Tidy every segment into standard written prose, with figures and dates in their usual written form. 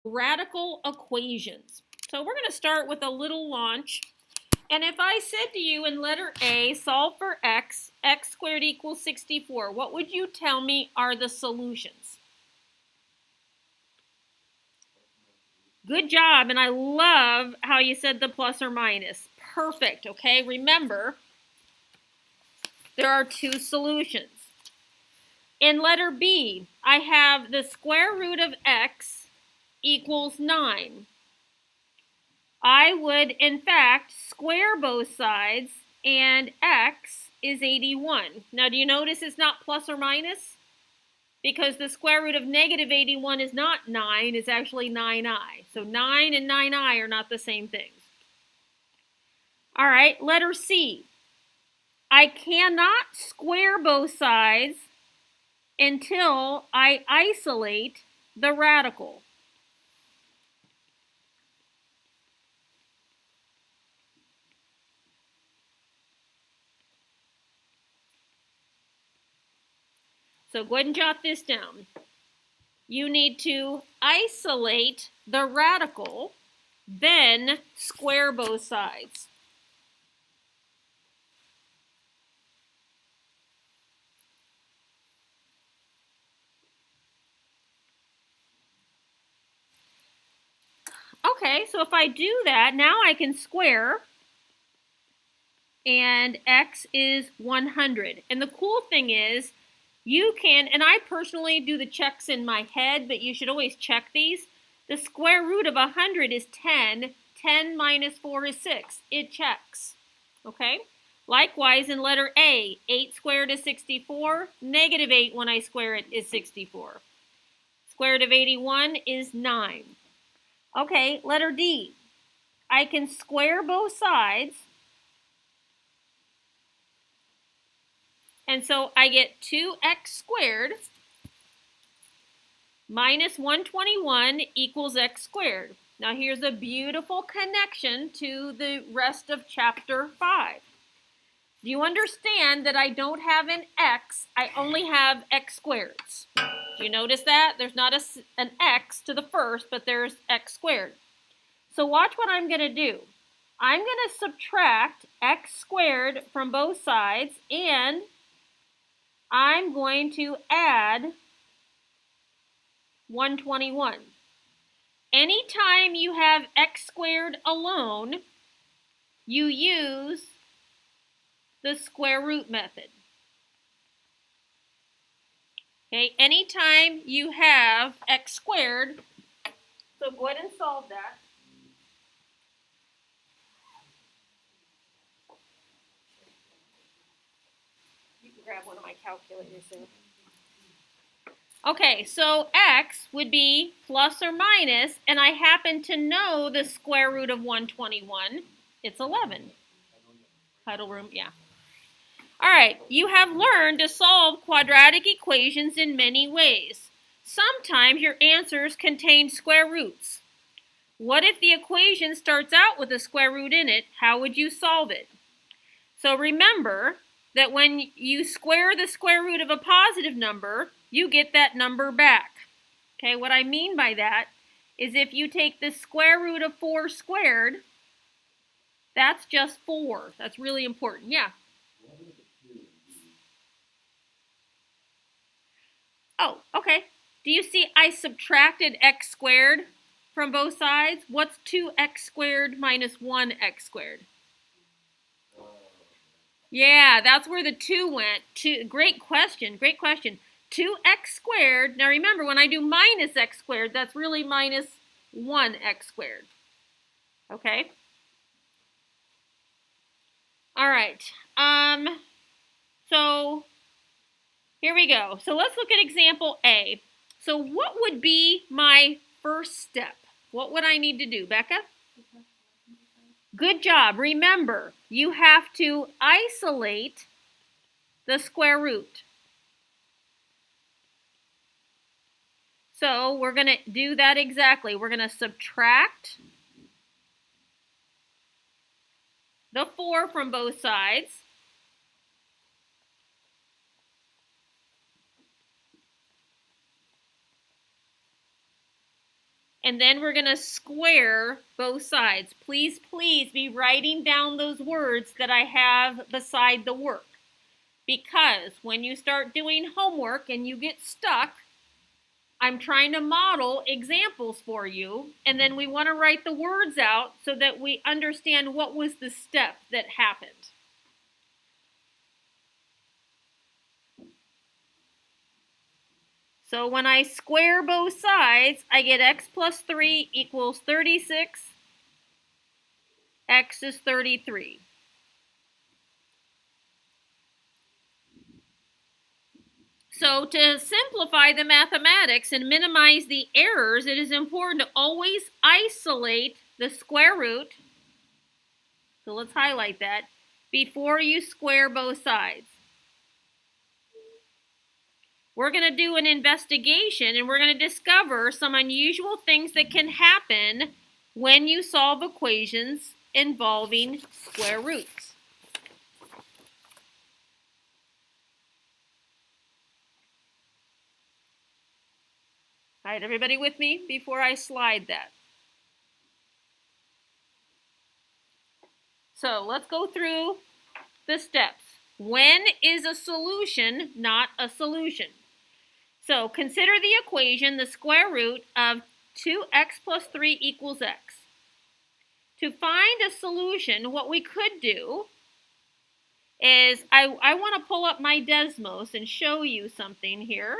Radical equations. So we're going to start with a little launch. And if I said to you in letter A, solve for x, x squared equals 64, what would you tell me are the solutions? Good job, and I love how you said the plus or minus. Perfect, okay? Remember, there are two solutions. In letter B, I have the square root of x equals 9. I would, in fact, square both sides, and x is 81. Now, do you notice it's not plus or minus? Because the square root of negative 81 is not 9, it's actually 9i. So 9 and 9i are not the same things. All right, letter C. I cannot square both sides until I isolate the radical. So go ahead and jot this down. You need to isolate the radical, then square both sides. Okay, so if I do that, now I can square, and x is 100. And the cool thing is, you can, and I personally do the checks in my head, but you should always check these. The square root of 100 is 10. 10 minus 4 is 6. It checks. Okay? Likewise, in letter A, 8 squared is 64. Negative 8 when I square it is 64. Square root of 81 is 9. Okay, letter D. I can square both sides. And so I get 2x squared minus 121 equals x squared. Now here's a beautiful connection to the rest of chapter 5. Do you understand that I don't have an x, I only have x squareds? Do you notice that? There's not an x to the first, but there's x squared. So watch what I'm going to do. I'm going to subtract x squared from both sides, and I'm going to add 121. Anytime you have x squared alone, you use the square root method. Okay, anytime you have x squared, so go ahead and solve that. You can grab one of my calculators there. Okay, so x would be plus or minus, and I happen to know the square root of 121. It's 11. Huddle room, yeah. All right, you have learned to solve quadratic equations in many ways. Sometimes your answers contain square roots. What if the equation starts out with a square root in it? How would you solve it? So remember that when you square the square root of a positive number, you get that number back. Okay, what I mean by that is if you take the square root of 4 squared, that's just 4. That's really important. Yeah. Oh, okay. Do you see I subtracted x squared from both sides? What's 2x squared minus 1x squared? Yeah, that's where the 2 went. Great question, great question. 2x squared, now remember when I do minus x squared, that's really minus 1x squared. Okay? All right. So here we go. So let's look at example A. So what would be my first step? What would I need to do, Becca? Good job. Remember, you have to isolate the square root. So we're going to do that exactly. We're going to subtract the 4 from both sides. And then we're going to square both sides. Please, please be writing down those words that I have beside the work. Because when you start doing homework and you get stuck, I'm trying to model examples for you, and then we want to write the words out so that we understand what was the step that happened. So when I square both sides, I get x plus 3 equals 36. X is 33. So to simplify the mathematics and minimize the errors, it is important to always isolate the square root. So let's highlight that before you square both sides. We're going to do an investigation and we're going to discover some unusual things that can happen when you solve equations involving square roots. All right, everybody with me before I slide that? So let's go through the steps. When is a solution not a solution? So consider the equation, the square root of 2x plus 3 equals x. To find a solution, what we could do is, I want to pull up my Desmos and show you something here.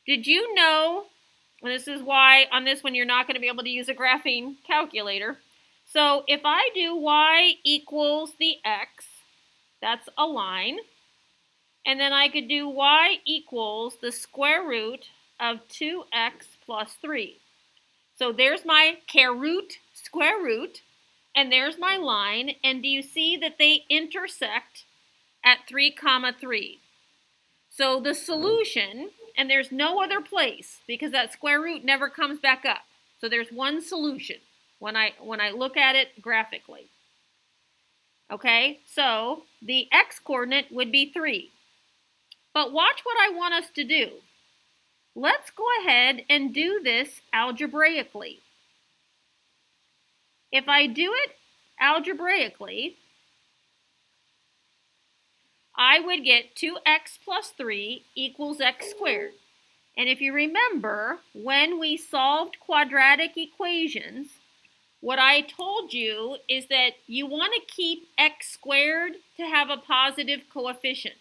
Did you know, and this is why on this one you're not going to be able to use a graphing calculator. So if I do y equals the x, that's a line. And then I could do y equals the square root of 2x plus 3. So there's my root, square root, and there's my line. And do you see that they intersect at 3, 3? So the solution, and there's no other place because that square root never comes back up. So there's one solution when I look at it graphically. Okay, so the x coordinate would be 3. But watch what I want us to do. Let's go ahead and do this algebraically. If I do it algebraically, I would get 2x plus 3 equals x squared. And if you remember, when we solved quadratic equations, what I told you is that you want to keep x squared to have a positive coefficient.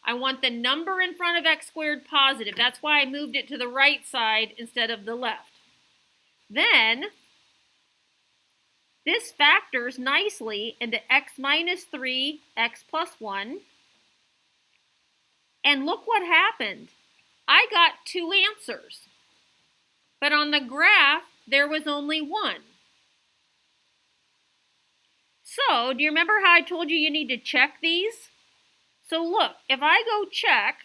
I want the number in front of x squared positive. That's why I moved it to the right side instead of the left. Then, this factors nicely into x minus 3, x plus 1. And look what happened. I got 2 answers. But on the graph, there was only 1. So, do you remember how I told you need to check these? So look, if I go check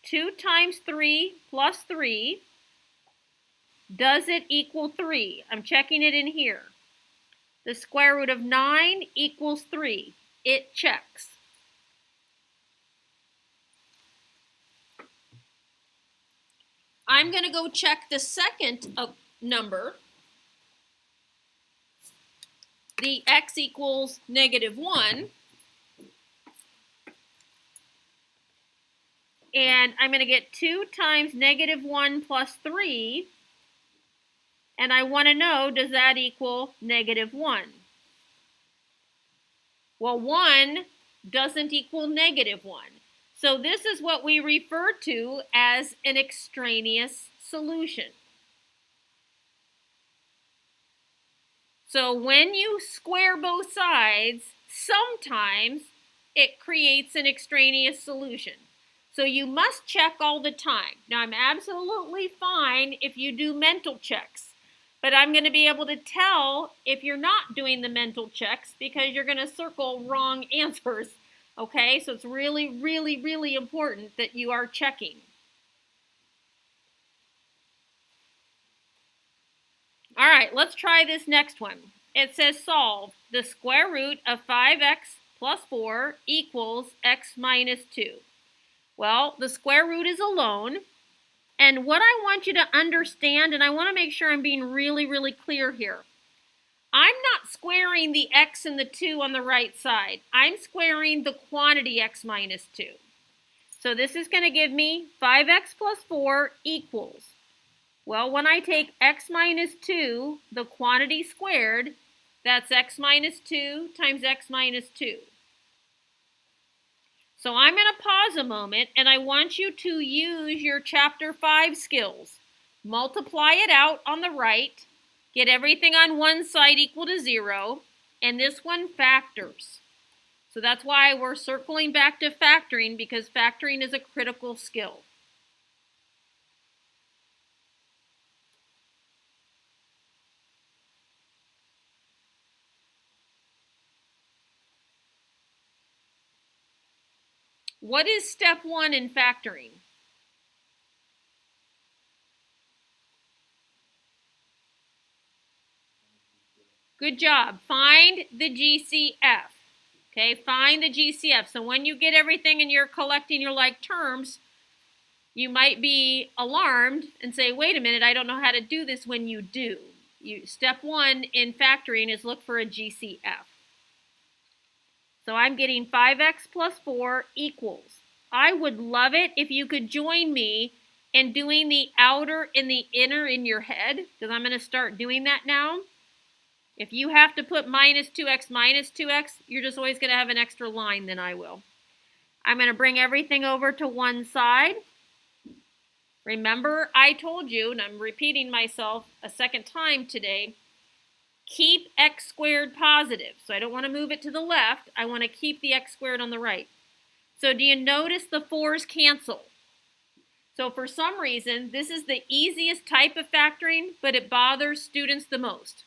2 times 3 plus 3, does it equal 3? I'm checking it in here. The square root of 9 equals 3. It checks. I'm going to go check the second number. The x equals -1. And I'm going to get 2 times -1 plus 3. And I want to know, does that equal -1? Well, 1 doesn't equal -1. So this is what we refer to as an extraneous solution. So when you square both sides, sometimes it creates an extraneous solution. So you must check all the time. Now, I'm absolutely fine if you do mental checks, but I'm going to be able to tell if you're not doing the mental checks because you're going to circle wrong answers, okay? So it's really, really, really important that you are checking. All right, let's try this next one. It says solve the square root of 5x plus 4 equals x minus 2. Well, the square root is alone, And what I want you to understand, and I want to make sure I'm being really, really clear here. I'm not squaring the x and the 2 on the right side. I'm squaring the quantity x minus 2. So this is going to give me 5x plus 4 equals. Well, when I take x minus 2, the quantity squared, that's x minus 2 times x minus 2. So I'm going to pause a moment, and I want you to use your Chapter 5 skills. Multiply it out on the right, get everything on one side equal to 0, and this one factors. So that's why we're circling back to factoring, because factoring is a critical skill. What is step 1 in factoring? Good job. Find the GCF. Okay, find the GCF. So when you get everything and you're collecting your like terms, you might be alarmed and say, wait a minute, I don't know how to do this when you do. Step 1 in factoring is look for a GCF. So I'm getting 5x plus 4 equals. I would love it if you could join me in doing the outer and the inner in your head, because I'm going to start doing that now. If you have to put minus 2x, you're just always going to have an extra line than I will. I'm going to bring everything over to one side. Remember, I told you, and I'm repeating myself a second time today, keep x squared positive. So I don't want to move it to the left. I want to keep the x squared on the right. So do you notice the 4's cancel? So for some reason, this is the easiest type of factoring, but it bothers students the most.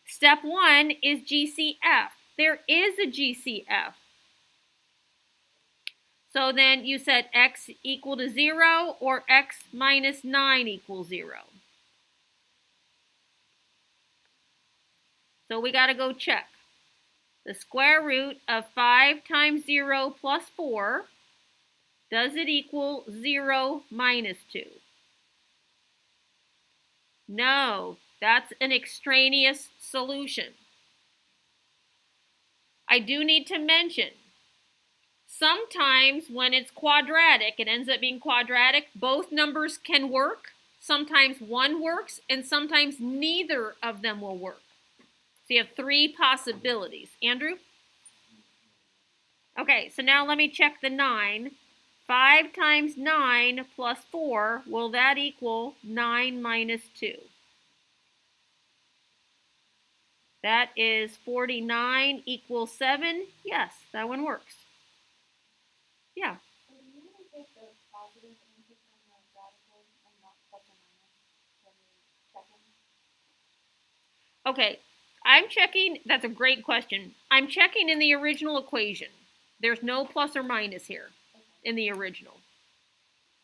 Step 1 is GCF. There is a GCF. So then you set x equal to 0 or x minus 9 equals 0. So we got to go check. The square root of 5 times 0 plus 4, does it equal 0 minus 2? No, that's an extraneous solution. I do need to mention, sometimes when it's quadratic, it ends up being quadratic, both numbers can work. Sometimes one works, and sometimes neither of them will work. So you have 3 possibilities. Andrew? Okay, so now let me check the 9. 5 times 9 plus 4, will that equal 9 minus 2? That is 49 equals 7. Yes, that one works. Yeah. Okay, I'm checking. That's a great question. I'm checking in the original equation. There's no plus or minus here in the original.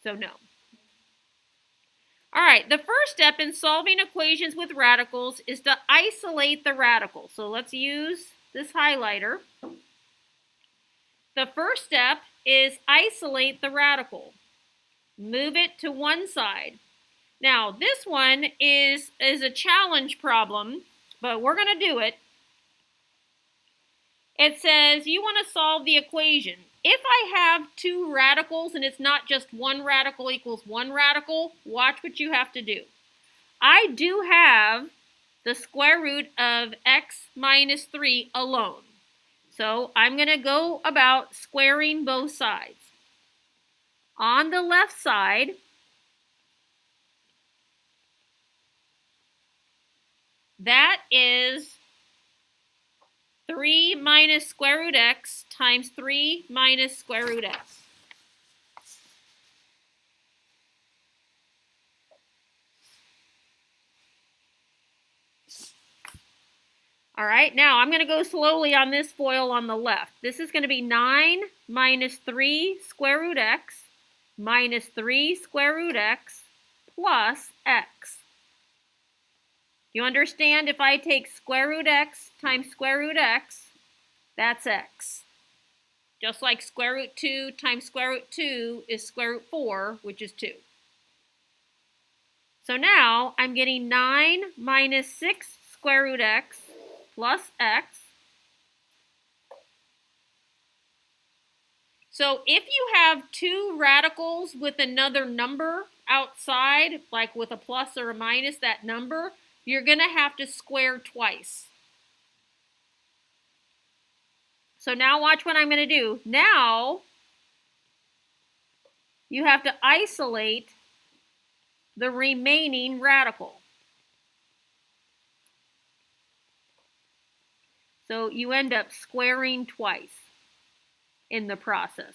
So no. All right, the first step in solving equations with radicals is to isolate the radical. So let's use this highlighter. The first step is isolate the radical. Move it to one side. Now, this one is a challenge problem, but we're going to do it. It says you want to solve the equation. If I have 2 radicals and it's not just 1 radical equals 1 radical, watch what you have to do. I do have the square root of x minus 3 alone. So I'm going to go about squaring both sides. On the left side, that is 3 minus square root x times 3 minus square root x. All right, now I'm going to go slowly on this FOIL on the left. This is going to be 9 minus 3 square root x minus 3 square root x plus x. Do you understand? If I take square root x times square root x, that's x. Just like square root 2 times square root 2 is square root 4, which is 2. So now I'm getting 9 minus 6 square root x plus x. So if you have two radicals with another number outside, like with a plus or a minus that number, you're going to have to square twice. So now watch what I'm going to do. Now you have to isolate the remaining radical. So you end up squaring twice in the process.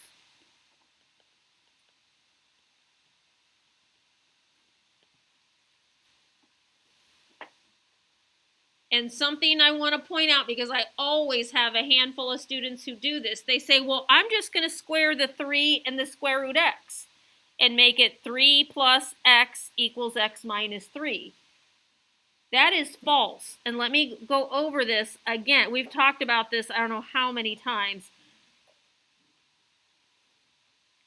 And something I want to point out, because I always have a handful of students who do this, they say, well, I'm just going to square the 3 and the square root x and make it 3 plus x equals x minus 3. That is false. And let me go over this again. We've talked about this I don't know how many times.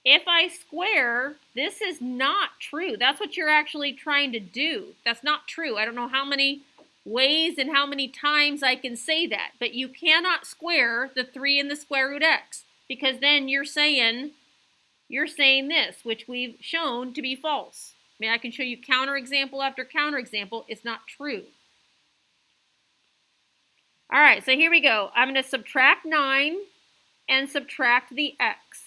If I square, this is not true. That's what you're actually trying to do. That's not true. I don't know how many ways and how many times I can say that, but you cannot square the 3 and the square root x, because then you're saying this, which we've shown to be false. I mean, I can show you counterexample after counterexample. It's not true. All right, so here we go. I'm going to subtract 9 and subtract the x.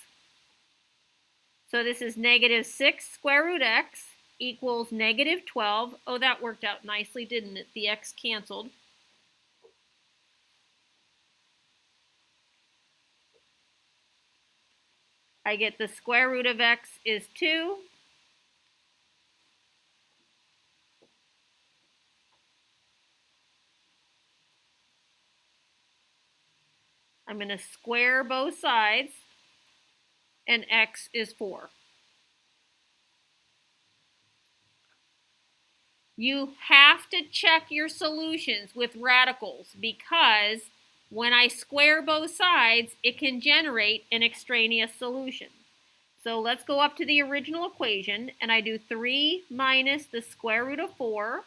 So this is negative 6 square root x equals negative 12. Oh, that worked out nicely, didn't it? The x canceled. I get the square root of x is 2. I'm going to square both sides, and x is 4. You have to check your solutions with radicals, because when I square both sides, it can generate an extraneous solution. So let's go up to the original equation, and I do 3 minus the square root of 4.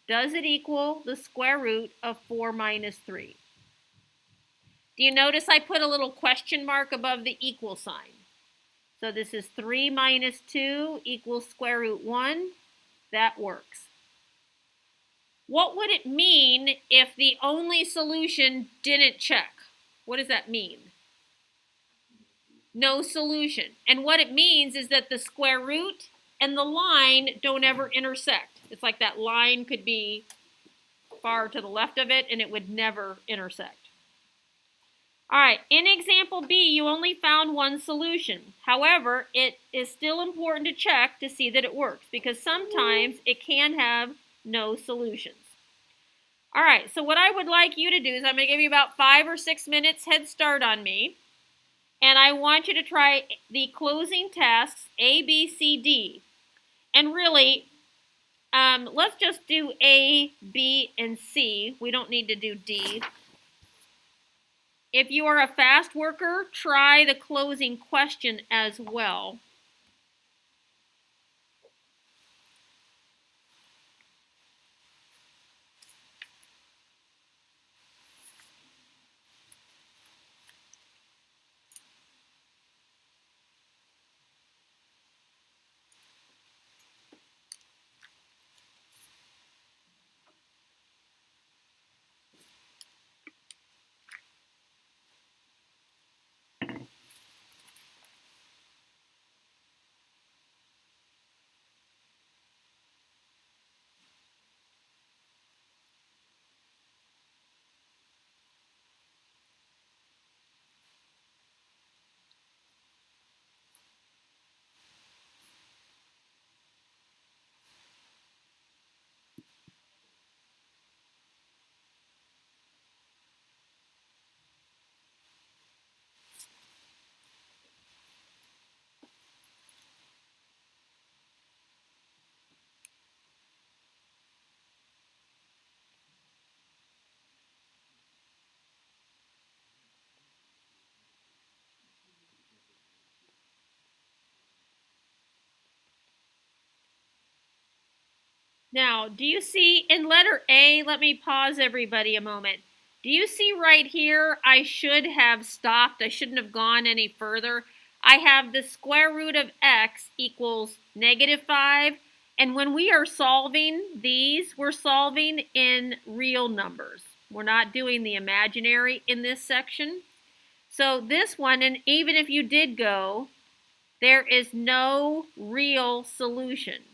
Does it equal the square root of 4 minus 3? Do you notice I put a little question mark above the equal sign? So this is 3 minus 2 equals square root 1. That works. What would it mean if the only solution didn't check? What does that mean? No solution. And what it means is that the square root and the line don't ever intersect. It's like that line could be far to the left of it and it would never intersect. All right, in example B, you only found one solution. However, it is still important to check to see that it works, because sometimes it can have no solutions. All right, so what I would like you to do is I'm going to give you about 5 or 6 minutes head start on me. And I want you to try the closing tasks A, B, C, D. And really, let's just do A, B, and C. We don't need to do D. If you are a fast worker, try the closing question as well. Now, do you see in letter A, let me pause everybody a moment. Do you see right here, I should have stopped. I shouldn't have gone any further. I have the square root of x equals -5. And when we are solving these, we're solving in real numbers. We're not doing the imaginary in this section. So this one, and even if you did go, there is no real solution.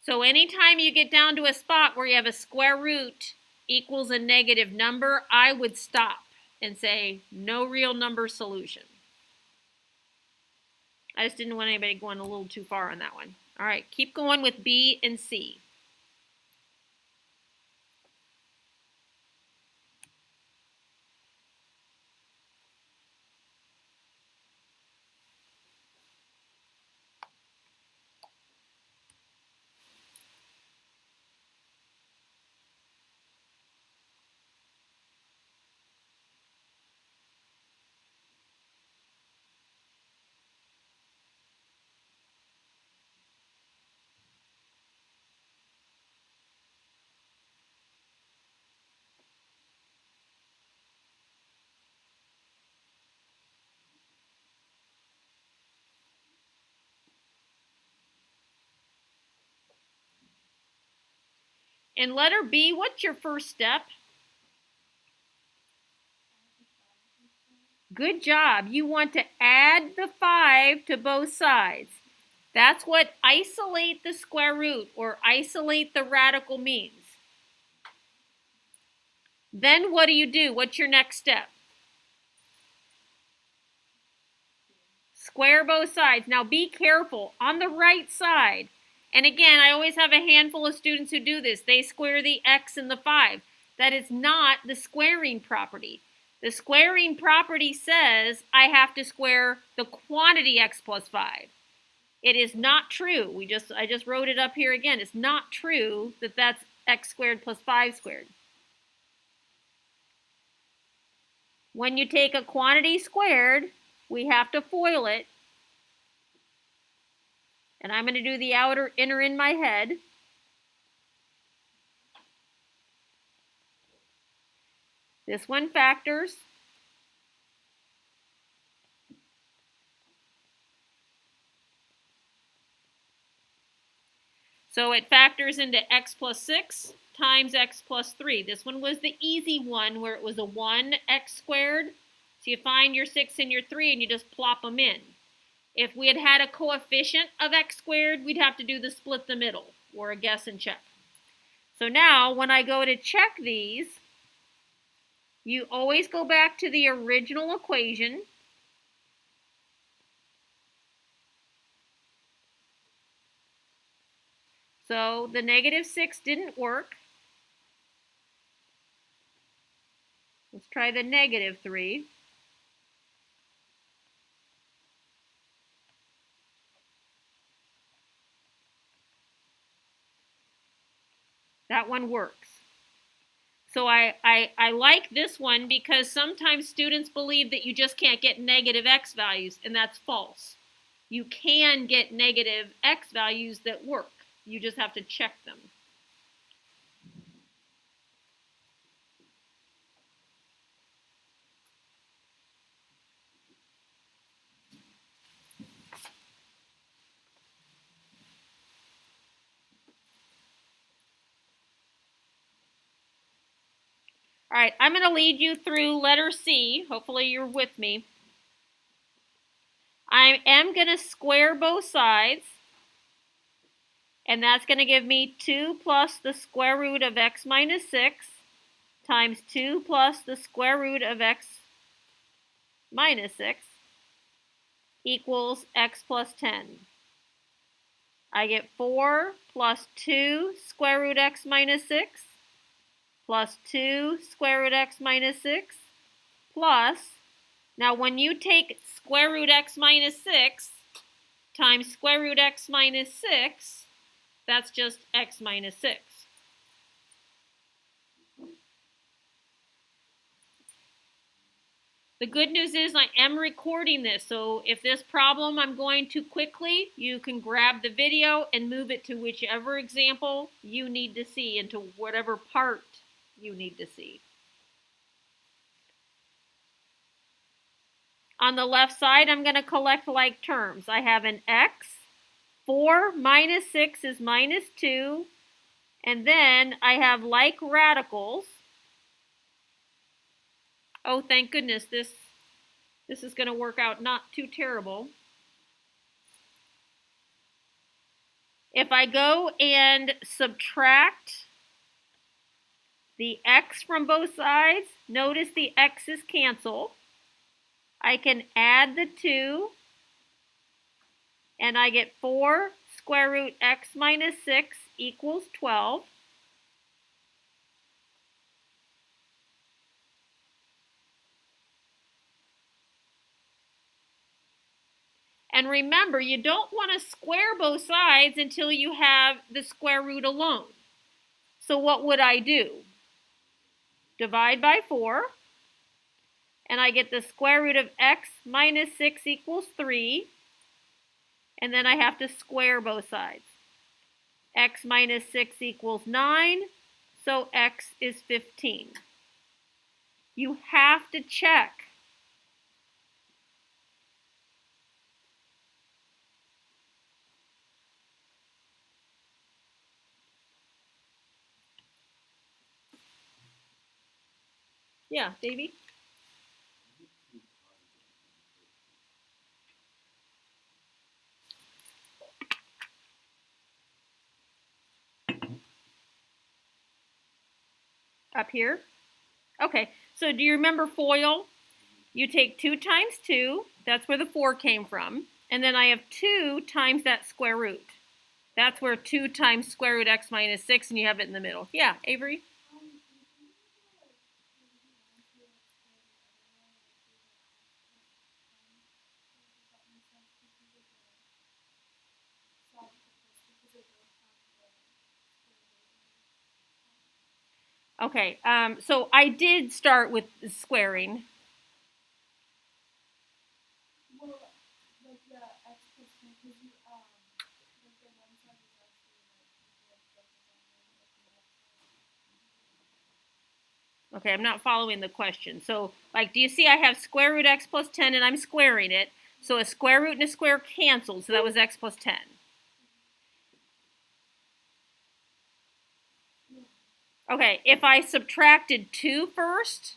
So anytime you get down to a spot where you have a square root equals a negative number, I would stop and say no real number solution. I just didn't want anybody going a little too far on that one. All right, keep going with B and C. In letter B, what's your first step? Good job. You want to add the 5 to both sides. That's what isolate the square root or isolate the radical means. Then what do? What's your next step? Square both sides. Now be careful. On the right side, and again, I always have a handful of students who do this. They square the x and the 5. That is not the squaring property. The squaring property says I have to square the quantity x plus 5. It is not true. I just wrote it up here again. It's not true that that's x squared plus 5 squared. When you take a quantity squared, we have to FOIL it. And I'm going to do the outer inner in my head. This one factors. So it factors into x plus 6 times x plus 3. This one was the easy one where it was a 1x squared. So you find your 6 and your 3 and you just plop them in. If we had had a coefficient of x squared, we'd have to do the split the middle or a guess and check. So now when I go to check these, you always go back to the original equation. So the -6 didn't work. Let's try the -3. That one works. So I like this one because sometimes students believe that you just can't get negative x values, and that's false. You can get negative x values that work. You just have to check them. All right, I'm going to lead you through letter C. Hopefully you're with me. I am going to square both sides. And that's going to give me 2 plus the square root of x minus 6 times 2 plus the square root of x minus 6 equals x plus 10. I get 4 plus 2 square root x minus 6 plus 2 square root x minus 6 plus, now when you take square root x minus 6 times square root x minus 6, that's just x minus 6. The good news is I am recording this, so if this problem I'm going too quickly, you can grab the video and move it to whichever example you need to see, into whatever part you need to see. On the left side, I'm going to collect like terms. I have an x, 4 minus 6 is minus 2, and then I have like radicals. Oh, thank goodness, this is going to work out not too terrible. If I go and subtract the x from both sides, notice the x's cancel. I can add the 2, and I get 4 square root x minus 6 equals 12. And remember, you don't want to square both sides until you have the square root alone. So what would I do? Divide by 4, and I get the square root of x minus 6 equals 3, and then I have to square both sides. X minus 6 equals 9, so x is 15. You have to check. Yeah, Davey? Up here? Okay, so do you remember FOIL? You take 2 times 2, that's where the 4 came from, and then I have 2 times that square root. That's where 2 times square root x minus 6, and you have it in the middle. Yeah, Avery? Okay, so I did start with squaring. Okay, I'm not following the question. So, like, do you see I have square root x plus 10 and I'm squaring it? So a square root and a square canceled, so that was x plus 10. Okay, if I subtracted 2 first,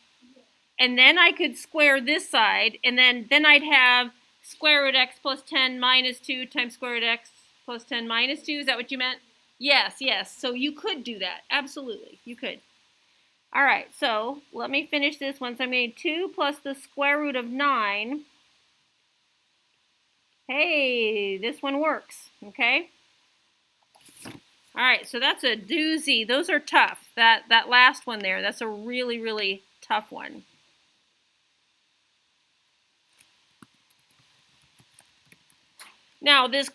and then I could square this side, and then I'd have square root x plus 10 minus 2 times square root x plus 10 minus 2. Is that what you meant? Yes, yes. So you could do that. Absolutely, you could. All right, so let me finish this once I made 2 plus the square root of 9. Hey, this one works, okay? All right, so that's a doozy. Those are tough. That last one there, that's a really, really tough one. Now, this